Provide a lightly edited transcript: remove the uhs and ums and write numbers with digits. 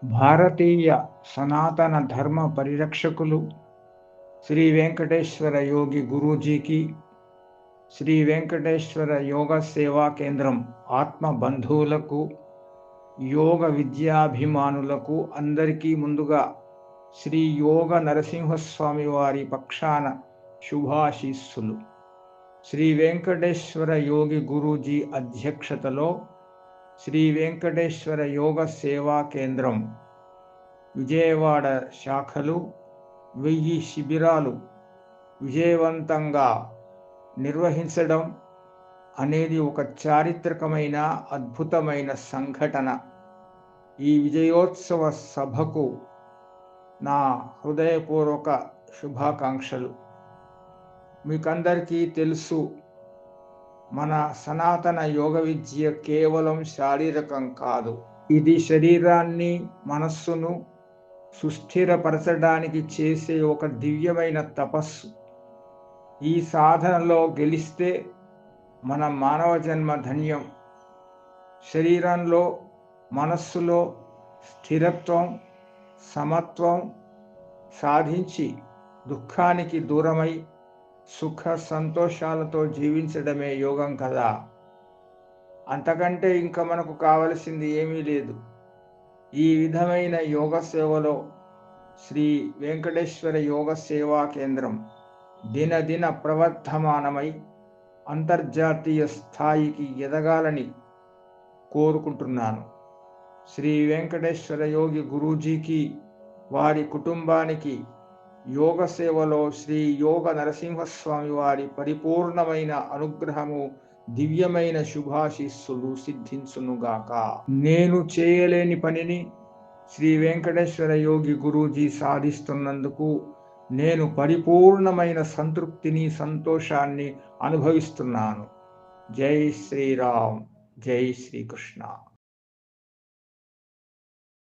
భారతీయ సనాతన ధర్మ పరిరక్షకులు శ్రీ వెంకటేశ్వర యోగి గురూజీకి, శ్రీ వెంకటేశ్వర యోగ సేవా కేంద్రం ఆత్మ బంధువులకు, యోగ విద్యాభిమానులకు అందరికీ ముందుగా శ్రీ యోగ నరసింహస్వామి వారి పక్షాన శుభాశీస్సులు. శ్రీ వెంకటేశ్వర యోగి గురూజీ అధ్యక్షతలో శ్రీ వెంకటేశ్వర యోగ సేవా కేంద్రం విజయవాడ శాఖలు 1000 శిబిరాలు విజయవంతంగా నిర్వహించడం అనేది ఒక చారిత్రకమైన అద్భుతమైన సంఘటన. ఈ విజయోత్సవ సభకు నా హృదయపూర్వక శుభాకాంక్షలు. మీకందరికీ తెలుసు, మన సనాతన యోగ విద్య కేవలం శారీరకం కాదు. ఇది శరీరాన్ని, మనస్సును సుస్థిరపరచడానికి చేసే ఒక దివ్యమైన తపస్సు. ఈ సాధనలో గెలిస్తే మన మానవ జన్మ ధన్యం. శరీరంలో, మనస్సులో స్థిరత్వం, సమత్వం సాధించి దుఃఖానికి దూరమై సుఖ సంతోషాలతో జీవించడమే యోగం కదా. అంతకంటే ఇంకా మనకు కావలసింది ఏమీ లేదు. ఈ విధమైన యోగ సేవలో శ్రీ వెంకటేశ్వర యోగ సేవా కేంద్రం దినదిన ప్రవర్ధమానమై అంతర్జాతీయ స్థాయికి ఎదగాలని కోరుకుంటున్నాను. శ్రీ వెంకటేశ్వర యోగి గురూజీకి, వారి కుటుంబానికి యోగ సేవలో శ్రీ యోగ నరసింహస్వామి వారి పరిపూర్ణమైన అనుగ్రహము, దివ్యమైన శుభాశీస్సులు సిద్ధించునుగాక. నేను చేయలేని పనిని శ్రీ వెంకటేశ్వర యోగి గురూజీ సాధిస్తున్నందుకు నేను పరిపూర్ణమైన సంతృప్తిని, సంతోషాన్ని అనుభవిస్తున్నాను. జై శ్రీరామ్, జై శ్రీకృష్ణ.